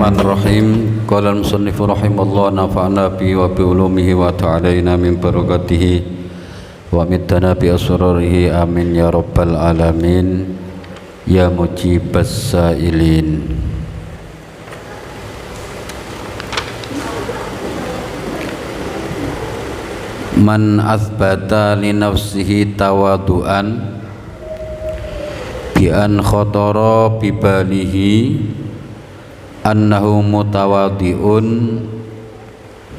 Bismillahirrahmanirrahim. Qala al-musannif rahimallahu nafa'ana bi wa bi ulumihi wa ta'alaina min barakatihi wa mittana bi asrarihi amin ya rabbal alamin ya mujibas sa'ilin. Man athbata li nafsihi tawadu'an bi an khatara bi balihi annahu mutawadhi'un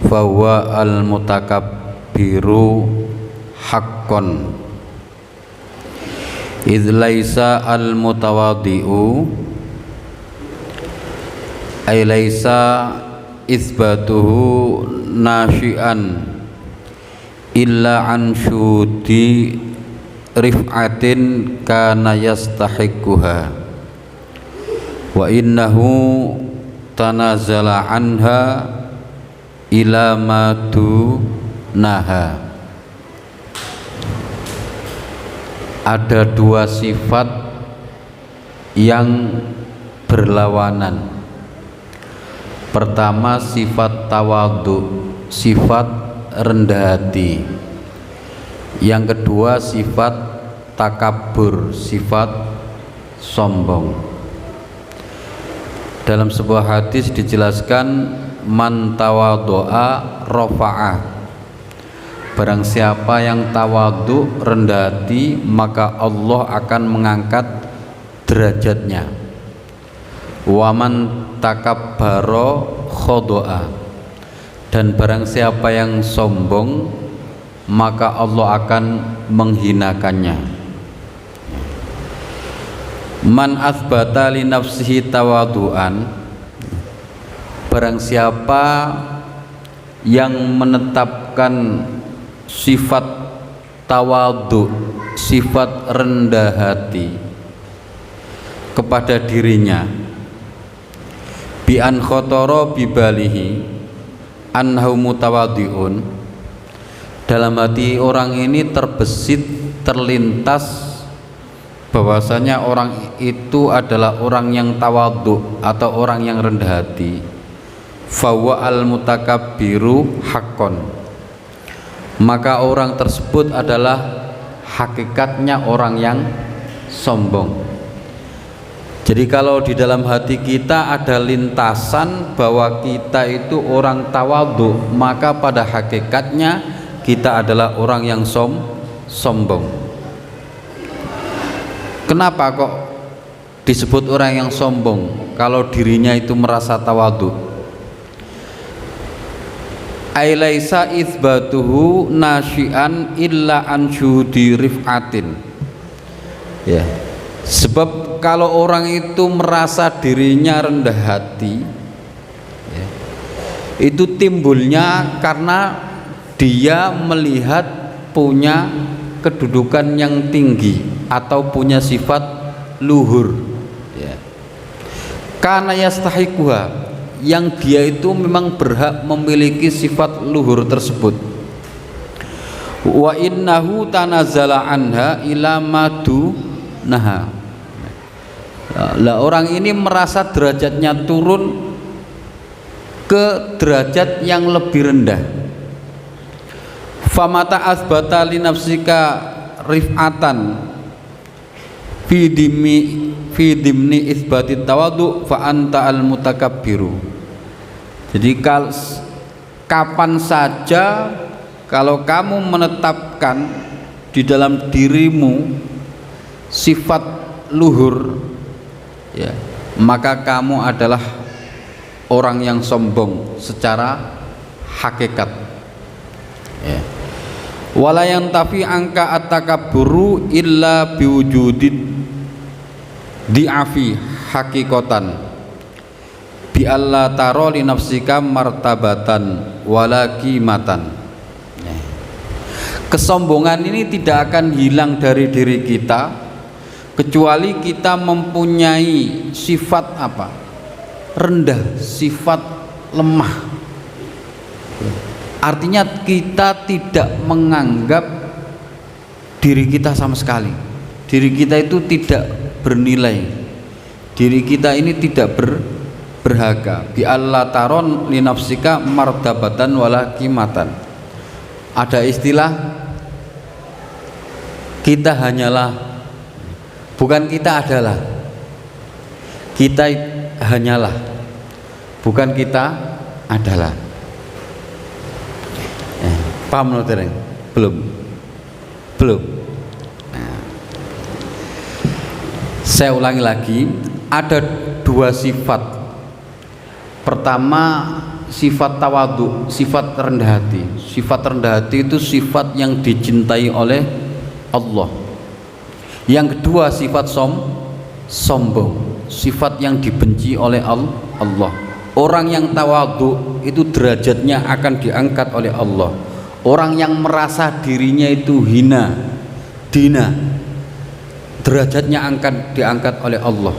fahuwa al-mutakabbiru haqqan idh laisa al-mutawadhi'u ay laisa isbatuhu nashi'an illa an syudi rif'atin kana yastahiquha wa innahu tanazala anha ila madu naha. Ada dua sifat yang berlawanan. Pertama sifat tawadhu, sifat rendah hati. Yang kedua sifat takabur, sifat sombong. Dalam sebuah hadis dijelaskan man tawadhu'a rafa'ah. Barang siapa yang tawadhu, rendah hati, maka Allah akan mengangkat derajatnya. Wa man takabbara khada'a. Dan barang siapa yang sombong, maka Allah akan menghinakannya. Man athbata li nafsihi tawadu'an, barang siapa yang menetapkan sifat tawadhu, sifat rendah hati kepada dirinya, bi an khatara bi balihi annahu mutawadhi'un, dalam hati orang ini terbesit, terlintas bahwasanya orang itu adalah orang yang tawadhu atau orang yang rendah hati, fawa al-mutakabbiru haqqan, maka orang tersebut adalah hakikatnya orang yang sombong. Jadi kalau di dalam hati kita ada lintasan bahwa kita itu orang tawadhu, maka pada hakikatnya kita adalah orang yang sombong. Kenapa kok disebut orang yang sombong kalau dirinya itu merasa tawadhu? Ai laisa itsbatuhu nasyi'an illa an syuhudi rif'atin. Ya. Sebab kalau orang itu merasa dirinya rendah hati, ya, itu timbulnya karena dia melihat punya kedudukan yang tinggi atau punya sifat luhur, ya. Karena yastahiquha, yang dia itu memang berhak memiliki sifat luhur tersebut. Wa innahu tanazala anha ila madu naha. Lah orang ini merasa derajatnya turun ke derajat yang lebih rendah. Famata asbata li nafsika rif'atan fi dimni isbati tawadhu fa anta al mutakabbiru. Jadi kapan saja kalau kamu menetapkan di dalam dirimu sifat luhur, ya, maka kamu adalah orang yang sombong secara hakikat, ya. Wala yantafi angka at-takabburu illa biwujudid di'afi hakikatan bi alla taro li nafsika martabatan wala qimatan. Kesombongan ini tidak akan hilang dari diri kita kecuali kita mempunyai sifat apa? Rendah, sifat lemah. Artinya kita tidak menganggap diri kita sama sekali. Diri kita itu tidak bernilai. Diri kita ini tidak berharga. Bi alla taron li nafsika martabatan wala qimatan. Ada istilah kita hanyalah, bukan kita adalah. Kita hanyalah, bukan kita adalah. Paham no tereng? Belum. Saya ulangi lagi, ada dua sifat. Pertama, sifat tawadhu, sifat rendah hati. Sifat rendah hati itu sifat yang dicintai oleh Allah. Yang kedua, sifat sombong, sifat yang dibenci oleh Allah. Orang yang tawadhu itu derajatnya akan diangkat oleh Allah. Orang yang merasa dirinya itu hina, dina, derajatnya akan diangkat oleh Allah.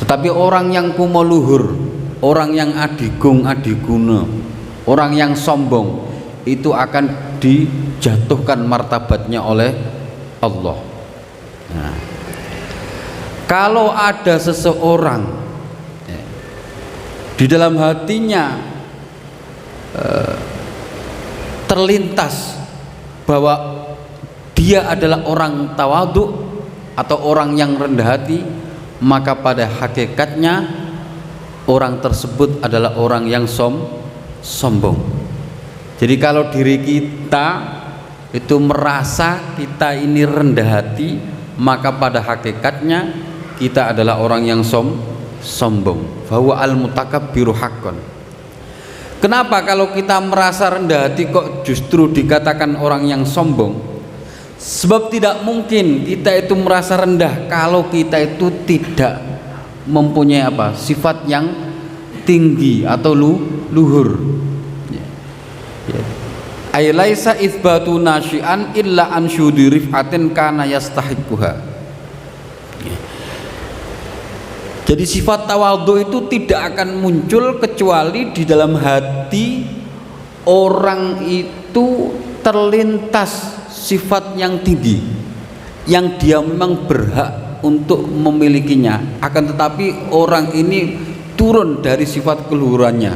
Tetapi orang yang kumoluhur, orang yang adigung adiguna, orang yang sombong, itu akan dijatuhkan martabatnya oleh Allah. Nah, kalau ada seseorang di dalam hatinya terlintas bahwa dia adalah orang tawadhu atau orang yang rendah hati, maka pada hakikatnya orang tersebut adalah orang yang sombong. Jadi kalau diri kita itu merasa kita ini rendah hati, maka pada hakikatnya kita adalah orang yang sombong. Bahwa al-mutakabbiru haqqan. Kenapa kalau kita merasa rendah hati kok justru dikatakan orang yang sombong? Sebab tidak mungkin kita itu merasa rendah kalau kita itu tidak mempunyai sifat yang tinggi atau luhur. Ay laisa itsbatu nasyi'an illa an syudi rifatin kana yastahiquha. Jadi sifat tawadhu itu tidak akan muncul kecuali di dalam hati orang itu terlintas sifat yang tinggi yang dia memang berhak untuk memilikinya, akan tetapi orang ini turun dari sifat keluhurannya.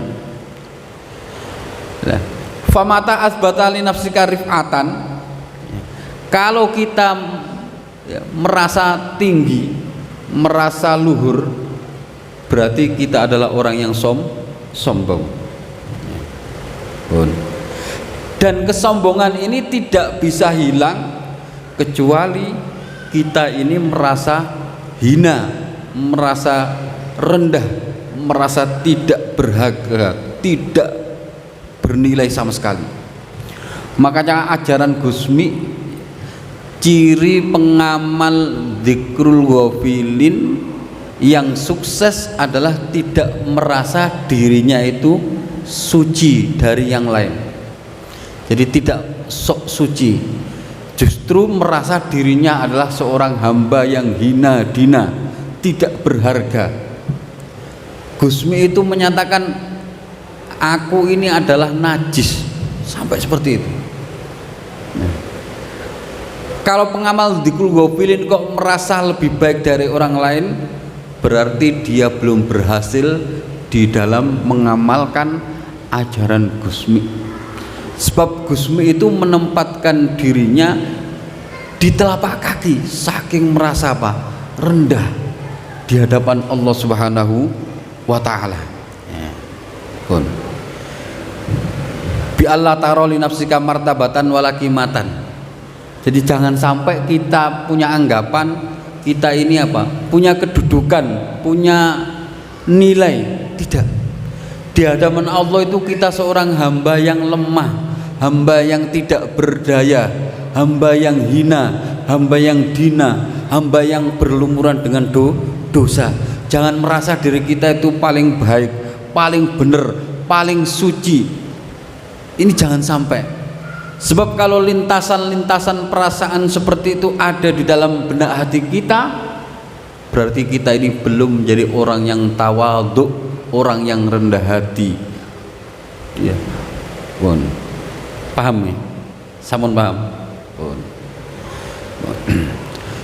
Famata asbata li nafsika rif'atan, kalau kita merasa tinggi, merasa luhur, berarti kita adalah orang yang sombong. Dan kesombongan ini tidak bisa hilang kecuali kita ini merasa hina, merasa rendah, merasa tidak berharga, tidak bernilai sama sekali. Makanya ajaran Gusmi, ciri pengamal dzikrul ghafilin yang sukses adalah tidak merasa dirinya itu suci dari yang lain. Jadi tidak sok suci, justru merasa dirinya adalah seorang hamba yang hina dina, tidak berharga. Gusmi itu menyatakan aku ini adalah najis, sampai seperti itu. Kalau pengamal dzikrul ghafilin kok merasa lebih baik dari orang lain, berarti dia belum berhasil di dalam mengamalkan ajaran Gusmi. Sebab Gusmi itu menempatkan dirinya di telapak kaki, saking merasa rendah di hadapan Allah Subhanahu wa ta'ala. Bi Allah taro li nafsika martabatan wala qimatan. Jadi jangan sampai kita punya anggapan kita ini punya kedudukan, punya nilai. Tidak. Di hadapan Allah itu kita seorang hamba yang lemah, hamba yang tidak berdaya, hamba yang hina, hamba yang dina, hamba yang berlumuran dengan dosa. Jangan merasa diri kita itu paling baik, paling benar, paling suci. Ini jangan sampai. Sebab kalau lintasan-lintasan perasaan seperti itu ada di dalam benak hati kita, berarti kita ini belum menjadi orang yang tawadhu, orang yang rendah hati. Ya, pun paham ya? Sampun paham? Pun.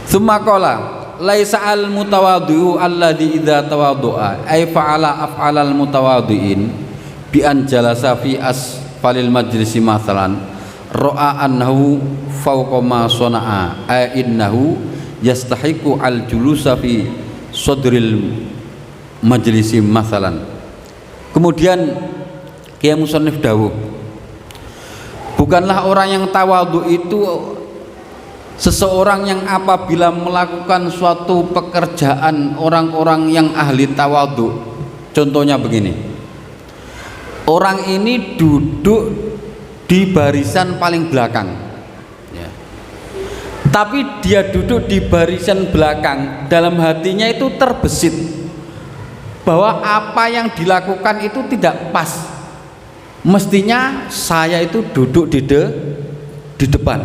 Tsumma qala, laisa al mutawadhi'u alladhi idza tawaddu'a ay fa'ala af'alal mutawadhi'in bi an jalasa fi asfalil majlisi mathalan ra'a annahu fawqa ma sana'a ay innahu yastahiqu al julusa fi sadril majlisi mathalan. Kemudian Kiai Musannif dawuh, bukanlah orang yang tawadhu itu seseorang yang apabila melakukan suatu pekerjaan orang-orang yang ahli tawadhu. Contohnya begini, orang ini duduk di barisan paling belakang ya. Tapi dia duduk di barisan belakang, dalam hatinya itu terbesit bahwa apa yang dilakukan itu tidak pas. Mestinya saya itu duduk di depan.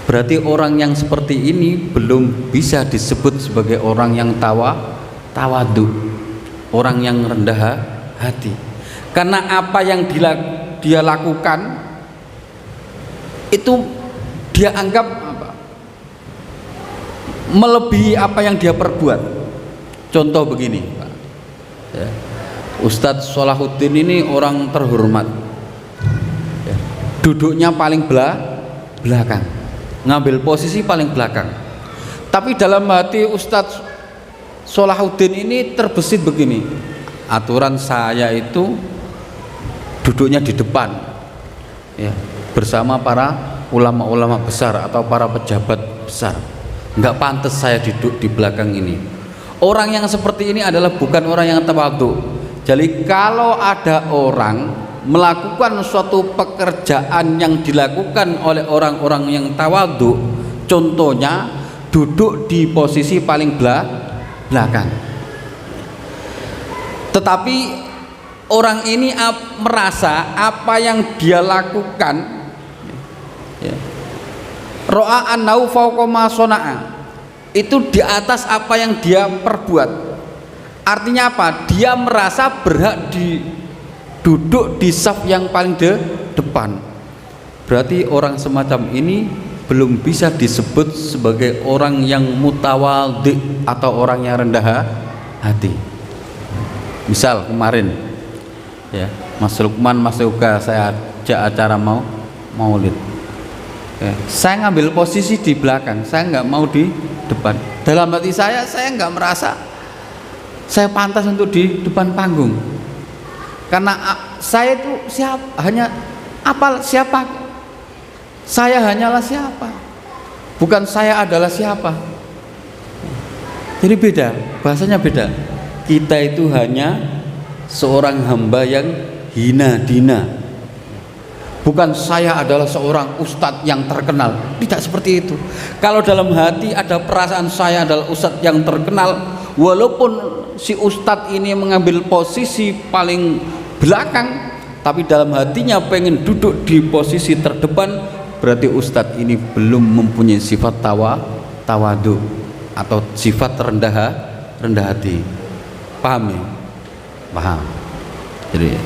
Berarti orang yang seperti ini belum bisa disebut sebagai orang yang tawadhu, orang yang rendah hati. Karena apa yang dia lakukan itu dia anggap melebihi apa yang dia perbuat. Contoh begini, Pak. Ya. Ustadz Sholahuddin ini orang terhormat, ya. Duduknya paling belakang, ngambil posisi paling belakang. Tapi dalam hati Ustadz Sholahuddin ini terbesit begini, aturan saya itu duduknya di depan ya, bersama para ulama-ulama besar atau para pejabat besar. Nggak pantas saya duduk di belakang ini. Orang yang seperti ini adalah bukan orang yang tawadhu. Jadi kalau ada orang melakukan suatu pekerjaan yang dilakukan oleh orang-orang yang tawadhu, contohnya duduk di posisi paling belakang, tetapi orang ini merasa apa yang dia lakukan ya, ro'a annau fawqa ma sana'a, itu di atas apa yang dia perbuat. Artinya apa? Dia merasa berhak duduk di saf yang paling depan. Berarti orang semacam ini belum bisa disebut sebagai orang yang mutawadhi atau orang yang rendah hati. Misal kemarin ya, Mas Lukman, Mas Yoga saya ajak acara maulid ya, saya ngambil posisi di belakang, saya nggak mau di depan. Dalam hati saya nggak merasa saya pantas untuk di depan panggung, karena saya itu siapa? Saya hanyalah siapa, bukan saya adalah siapa. Jadi beda, bahasanya beda. Kita itu hanya seorang hamba yang hina dina, bukan saya adalah seorang ustadz yang terkenal. Tidak seperti itu. Kalau dalam hati ada perasaan saya adalah ustadz yang terkenal, walaupun si ustadz ini mengambil posisi paling belakang, tapi dalam hatinya pengen duduk di posisi terdepan, berarti ustadz ini belum mempunyai sifat tawadhu atau sifat rendah hati. Paham ya? Paham. Jadi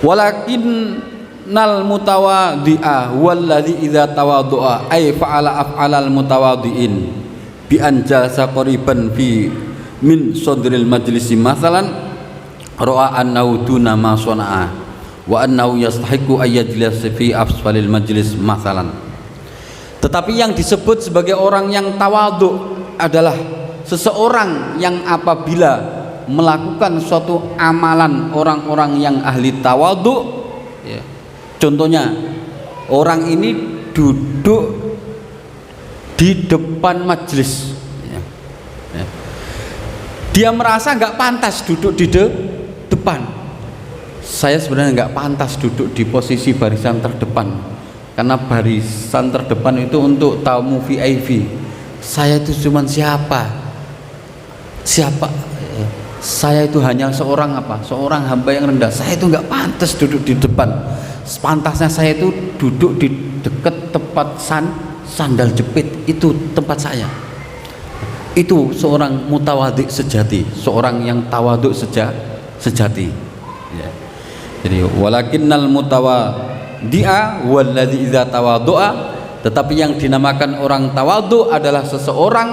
walakin nal mutawadhi'a walladzi idza tawaddu'a ay fa'ala af'alal mutawadhi'in bi an jalasa qariban fi min sadril majlisi mathalan ra'a annahu duna ma sana'a wa annahu yastahiqu ay yajlisa fi asfalil majlis mathalan. Tetapi yang disebut sebagai orang yang tawadhu adalah seseorang yang apabila melakukan suatu amalan orang-orang yang ahli tawadhu ya. Contohnya orang ini duduk di depan majelis ya. Ya. Dia merasa nggak pantas duduk di depan. Saya sebenarnya nggak pantas duduk di posisi barisan terdepan, karena barisan terdepan itu untuk tamu VIP. Saya itu cuma siapa? Saya itu hanya seorang seorang hamba yang rendah. Saya itu nggak pantas duduk di depan. Pantasnya saya itu duduk di dekat tempat sandal jepit, itu tempat saya. Itu seorang mutawadhi sejati, seorang yang tawadhu sejati ya. Jadi walakinnal mutawadhi'a walladzi idza tawaddu'a Tetapi yang dinamakan orang tawadhu adalah seseorang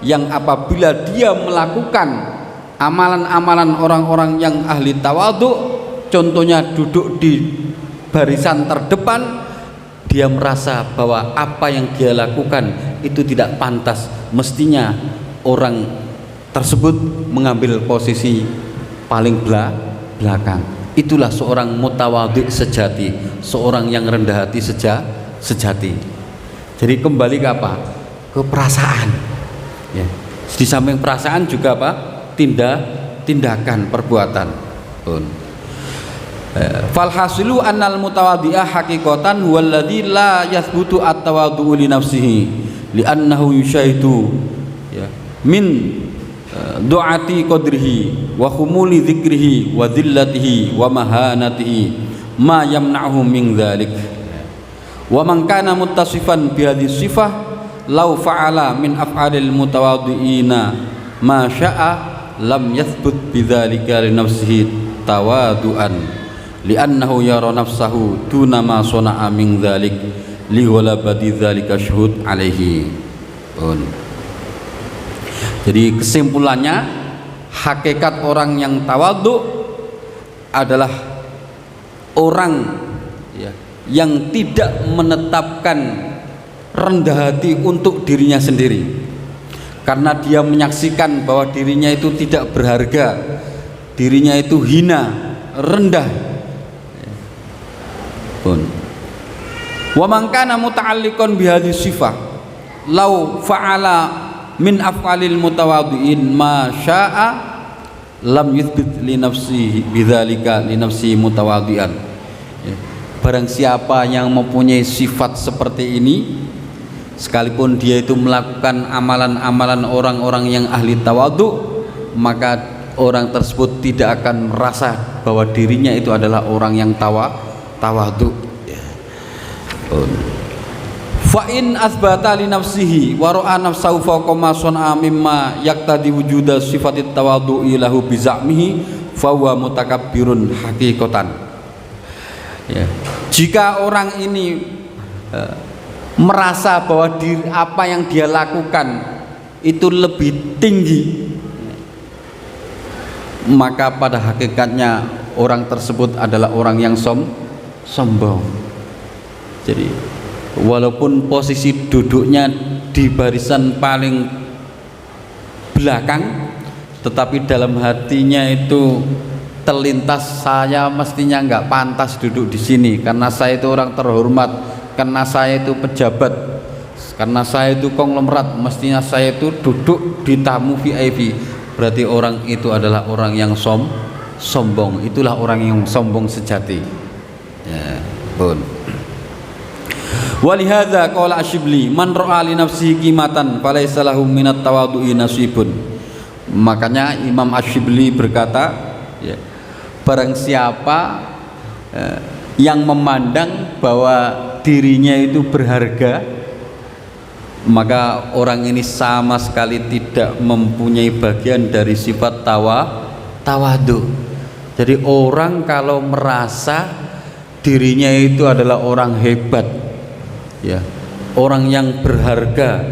yang apabila dia melakukan amalan-amalan orang-orang yang ahli tawadhu, contohnya duduk di barisan terdepan, dia merasa bahwa apa yang dia lakukan itu tidak pantas, mestinya orang tersebut mengambil posisi paling belakang. Itulah seorang mutawadhi sejati, seorang yang rendah hati sejati. Jadi kembali ke apa? Ke perasaan. Ya. Di samping perasaan juga apa? Tindakan, perbuatan. Falhasilu annal mutawadhi'a haqiqatan huwallazi la yathbutu at-tawadhu li nafsihi li'annahu yushahidu ya min du'ati qadrihi wa khumuli dzikrihi wa dhillatihi wa mahanatihi ma yamna'uhu min dzalik. Wa man kana muttasifan bi hadhihi sifah law fa'ala min af'alil mutawadhi'ina ma syaa lam yathbut bidzalika li nafsihi tawadu'an li'annahu yara nafsahu duna ma sana'a min dzalik li ghalabati dzalika syuhud alaihi. Jadi kesimpulannya, hakikat orang yang tawadhu adalah orang ya, yang tidak menetapkan rendah hati untuk dirinya sendiri, karena dia menyaksikan bahwa dirinya itu tidak berharga, dirinya itu hina, rendah. Wa man kana muta'alliqan bi hadhihi sifah law fa'ala min af'alil mutawadhi'in ma syaa lam yuthbit li nafsihi bidzalika li nafsihi mutawadhi'an. Barang siapa yang mempunyai sifat seperti ini, sekalipun dia itu melakukan amalan-amalan orang-orang yang ahli tawadhu, maka orang tersebut tidak akan merasa bahwa dirinya itu adalah orang yang tawadhu. Fa in asbata li nafsihi wa ra'a nafsahu fawqa ma sana'a mimma yaqtadi wujuda sifatit tawadhu'i lahu bi za'mihi fa huwa mutakabbirun haqiqatan. Ya. Jika orang ini merasa bahwa apa yang dia lakukan itu lebih tinggi, maka pada hakikatnya orang tersebut adalah orang yang sombong. Jadi walaupun posisi duduknya di barisan paling belakang, tetapi dalam hatinya itu terlintas, saya mestinya nggak pantas duduk di sini karena saya itu orang terhormat, karena saya itu pejabat, karena saya itu konglomerat, mestinya saya itu duduk di tamu VIP. Berarti orang itu adalah orang yang sombong. Itulah orang yang sombong sejati. Ya, pun. Walihadza qala Asyibli man ra'a li nafsihi qimatan falaysa lahu minat tawadhu'i nasibun. Makanya Imam Asyibli berkata, ya, barang siapa yang memandang bahwa dirinya itu berharga, maka orang ini sama sekali tidak mempunyai bagian dari sifat tawadhu. Jadi orang kalau merasa dirinya itu adalah orang hebat, ya, orang yang berharga,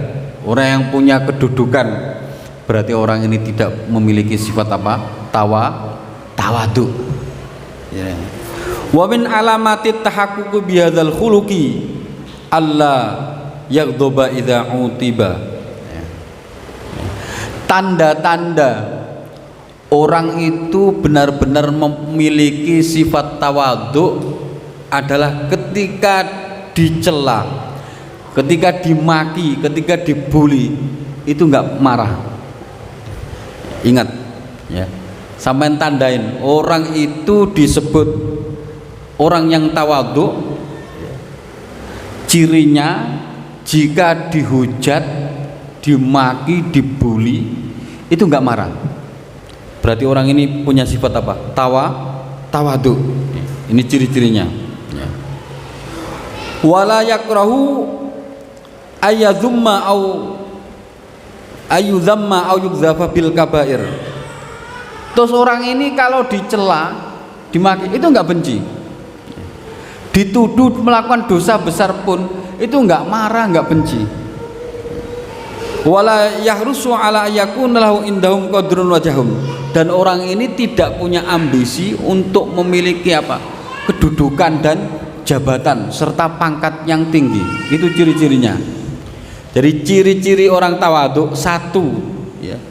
orang yang punya kedudukan, berarti orang ini tidak memiliki sifat apa? Tawadhu. Ya. Wa min alamatit tahaqquqi bihadzal khuluqi Allah yaghdoba idza utiba. Tanda-tanda orang itu benar-benar memiliki sifat tawadhu adalah ketika dicela, ketika dimaki, ketika dibully, itu enggak marah. Ingat ya, sampai tandain orang itu disebut orang yang tawadhu, cirinya jika dihujat, dimaki, dibully, itu enggak marah. Berarti orang ini punya sifat apa? Tawadhu. Ini ciri-cirinya. Ya. Wala yakrahu ayadzumma au ayudzamma au yukzafa bil kabair. Terus orang ini kalau dicela, dimaki, itu enggak benci. Dituduh melakukan dosa besar pun itu enggak marah, enggak benci. Wala yahrusu ala yakuna lahu indahum qadrun wajahum, dan orang ini tidak punya ambisi untuk memiliki apa? Kedudukan dan jabatan serta pangkat yang tinggi. Itu ciri-cirinya. Jadi ciri-ciri orang tawadhu, satu ya,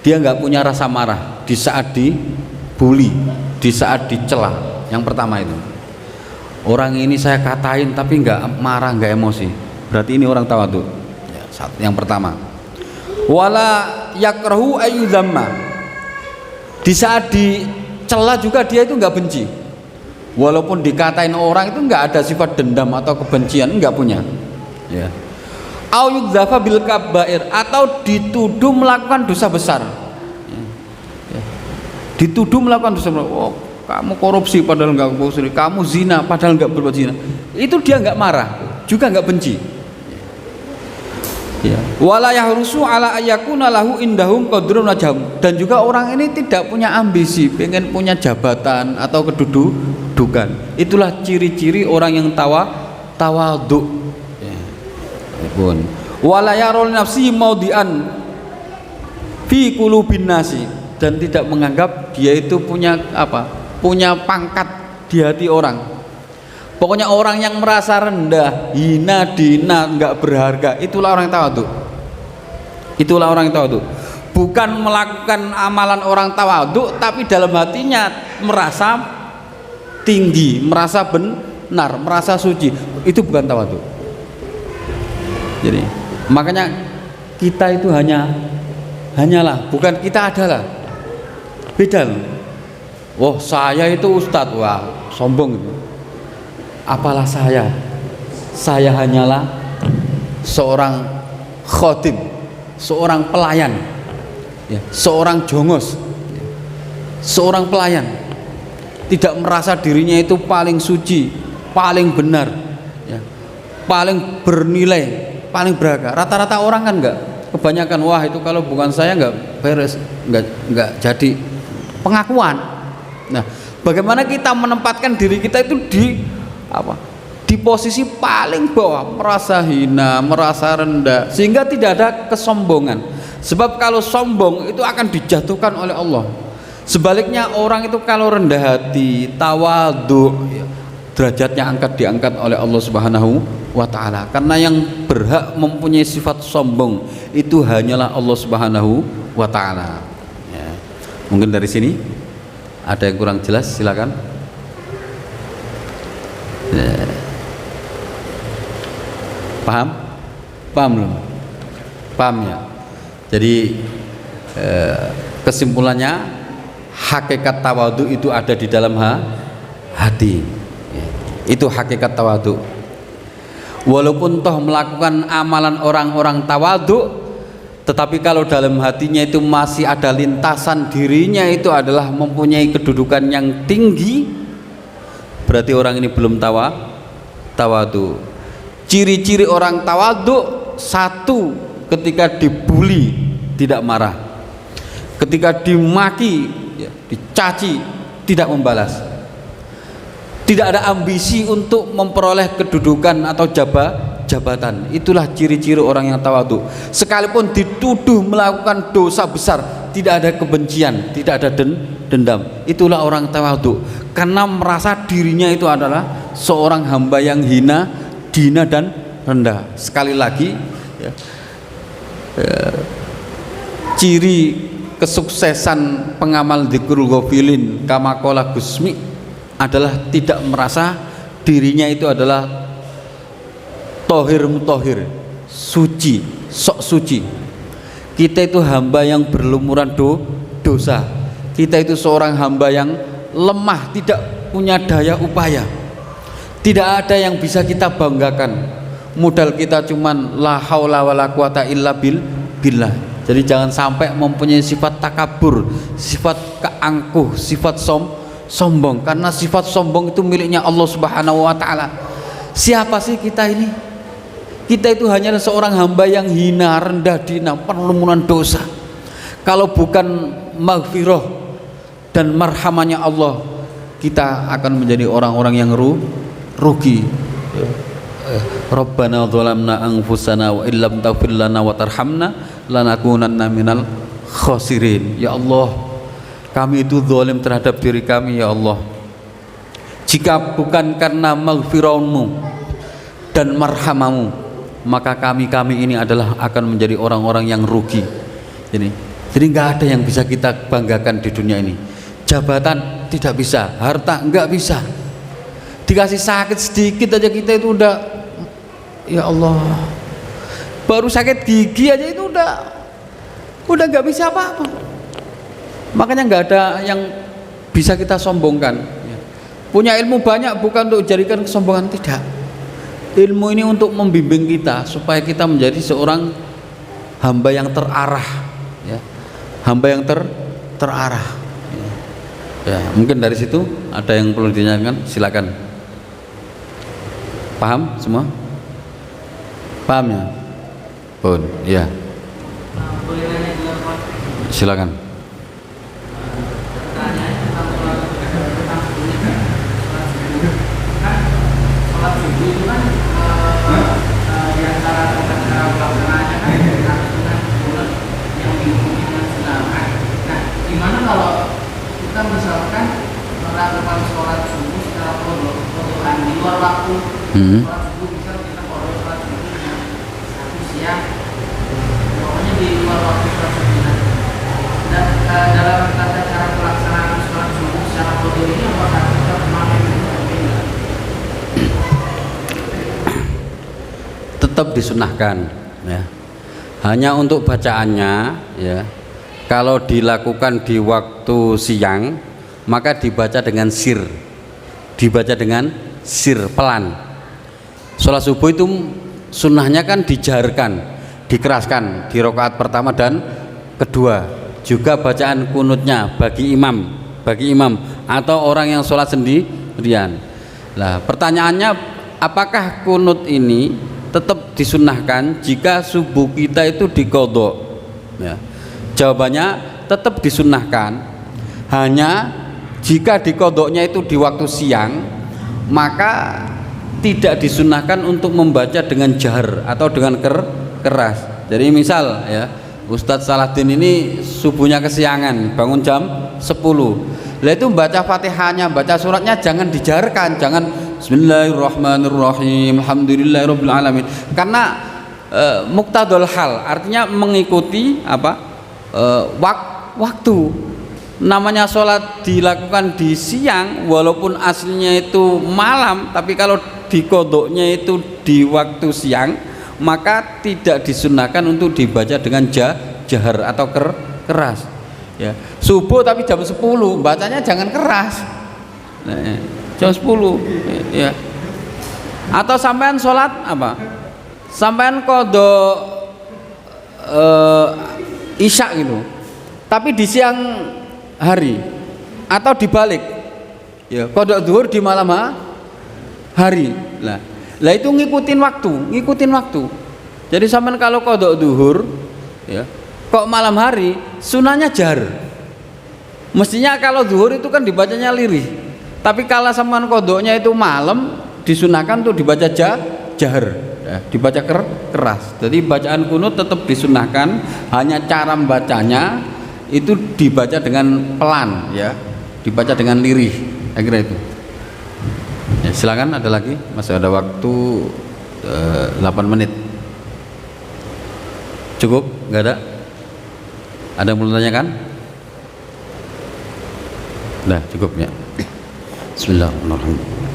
dia enggak punya rasa marah di saat dibully, di saat dicela. Yang pertama itu, orang ini saya katain tapi enggak marah, enggak emosi, berarti ini orang tawadhu ya, yang pertama. Wala yakrahu ayyudzamma, di saat dicela juga dia itu enggak benci, walaupun dikatain orang itu enggak ada sifat dendam atau kebencian, enggak punya ya. Au yudzafa bil kabair, atau dituduh melakukan dosa besar ya. Dituduh melakukan dosa besar, oh kamu korupsi padahal enggak korupsi, kamu zina padahal enggak berbuat zina, itu dia enggak marah, juga enggak benci ya. Wala yahrusu ala ayyakuna lahu indahum qadrun wajahum, dan juga orang ini tidak punya ambisi pengen punya jabatan atau kedudukan. Itulah ciri-ciri orang yang tawadhu ya. Pun wala yarul nafsi maudian fi qulubin nasi, dan tidak menganggap dia itu punya apa? Punya pangkat di hati orang. Pokoknya orang yang merasa rendah, hina, dina, enggak berharga, itulah orang tawadhu. Itulah orang tawadhu. Bukan melakukan amalan orang tawadhu, tapi dalam hatinya merasa tinggi, merasa benar, merasa suci. Itu bukan tawadhu. Jadi, makanya kita itu hanyalah, bukan kita adalah. Beda loh. Oh, saya itu ustadz, wah, sombong itu. Apalah saya hanyalah seorang khotim, seorang pelayan ya, seorang jongos ya, seorang pelayan, tidak merasa dirinya itu paling suci, paling benar ya, paling bernilai, paling berharga. Rata-rata orang kan enggak, kebanyakan wah itu kalau bukan saya enggak beres, enggak jadi pengakuan. Nah, bagaimana kita menempatkan diri kita itu di posisi paling bawah, merasa hina, merasa rendah, sehingga tidak ada kesombongan. Sebab kalau sombong itu akan dijatuhkan oleh Allah. Sebaliknya orang itu kalau rendah hati, tawadhu ya, derajatnya diangkat oleh Allah Subhanahu wa taala. Karena yang berhak mempunyai sifat sombong itu hanyalah Allah Subhanahu wa taala ya. Mungkin dari sini ada yang kurang jelas, silakan. Paham belum? Paham ya. Jadi kesimpulannya, hakikat tawadhu itu ada di dalam hati ya. Itu hakikat tawadhu. Walaupun toh melakukan amalan orang-orang tawadhu, tetapi kalau dalam hatinya itu masih ada lintasan dirinya itu adalah mempunyai kedudukan yang tinggi, berarti orang ini belum tawadhu. Ciri-ciri orang tawadhu, satu, ketika dibuli tidak marah, ketika dimaki ya, dicaci tidak membalas, tidak ada ambisi untuk memperoleh kedudukan atau jabatan. Itulah ciri-ciri orang yang tawadhu. Sekalipun dituduh melakukan dosa besar, tidak ada kebencian, tidak ada dendam. Itulah orang tawadhu, karena merasa dirinya itu adalah seorang hamba yang hina, dina dan rendah. Sekali lagi ya, ciri kesuksesan pengamal dzikrul ghafilin kama qala Gusmi adalah tidak merasa dirinya itu adalah tohir mutohir, suci, sok suci. Kita itu hamba yang berlumuran dosa. Kita itu seorang hamba yang lemah, tidak punya daya upaya. Tidak ada yang bisa kita banggakan. Modal kita cuman la haula wala quwata illa billah. Jadi jangan sampai mempunyai sifat takabur, sifat keangkuh, sifat sombong, karena sifat sombong itu miliknya Allah Subhanahu wa taala. Siapa sih kita ini? Kita itu hanya seorang hamba yang hina, rendah dina, perlumuran dosa. Kalau bukan maghfirah dan marhamanya Allah, kita akan menjadi orang-orang yang rugi, Rabbana dhalamna anfusana wa illam taghfir lana wa tarhamna lanakunanna minal khasirin. Ya Allah, kami itu zalim terhadap diri kami ya Allah. Jika bukan karena maghfirahmu dan marhamamu, maka kami ini adalah akan menjadi orang-orang yang rugi. Jadi nggak ada yang bisa kita banggakan di dunia ini. Jabatan tidak bisa, harta nggak bisa. Dikasih sakit sedikit aja kita itu udah, ya Allah. Baru sakit gigi aja itu udah nggak bisa apa-apa. Makanya nggak ada yang bisa kita sombongkan. Punya ilmu banyak bukan untuk jadikan kesombongan, tidak. Ilmu ini untuk membimbing kita supaya kita menjadi seorang hamba yang terarah, ya. Hamba yang terarah. Ya, mungkin dari situ ada yang perlu ditanyakan, silakan. Paham semua? Paham ya? Pun, ya. Silakan. Gimana kalau kita misalkan melakukan sholat subuh secara kodokan di luar waktu sholat subuh, misal kita kodok sholat subuhnya satu siang, pokoknya di luar waktu sholat subuh. Dan dalam tata cara pelaksanaan sholat subuh secara kodok ini apakah kita memakai tetap disunahkan, ya. Hanya untuk bacaannya, ya. Kalau dilakukan di waktu siang, maka dibaca dengan sir, pelan. Sholat subuh itu sunnahnya kan dijaharkan, dikeraskan di rakaat pertama dan kedua. Juga bacaan kunutnya bagi imam atau orang yang sholat sendirian. Nah, pertanyaannya, apakah kunut ini tetap disunnahkan jika subuh kita itu diqadha? Ya. Jawabannya tetap disunnahkan. Hanya jika diqadhanya itu di waktu siang, maka tidak disunnahkan untuk membaca dengan jahar atau dengan keras. Jadi misal, ya, Ustadz Salahuddin ini subuhnya kesiangan, bangun jam 10. Lah itu baca Fatihahnya, baca suratnya jangan dijaharkan, jangan Bismillahirrahmanirrahim, Alhamdulillahirabbil alamin. Karena muqtadul hal, artinya mengikuti apa? Waktu. Namanya sholat dilakukan di siang, walaupun aslinya itu malam, tapi kalau diqadhanya itu di waktu siang, maka tidak disunahkan untuk dibaca dengan jahar atau keras, ya. Subuh tapi jam 10, bacanya jangan keras. Nah, jam 10, ya. Atau sampean sholat apa? Sampean qadha isya gitu, tapi di siang hari atau dibalik, ya, qadha zuhur di malam hari. Lah itu ngikutin waktu. Jadi sampean kalau qadha zuhur, ya, kok malam hari, sunahnya jahar. Mestinya kalau zuhur itu kan dibacanya lirih, tapi kalau sampean qadhanya itu malam, disunahkan tuh dibaca jahar. Ya, dibaca keras. Jadi bacaan kunut tetap disunahkan, hanya cara membacanya itu dibaca dengan pelan, ya, dibaca dengan lirih. Kira itu. Ya, silakan, ada lagi, masih ada waktu 8 menit. Cukup? Nggak ada? Ada yang mau tanyakan? Nah, cukup ya. Bismillahirrahmanirrahim.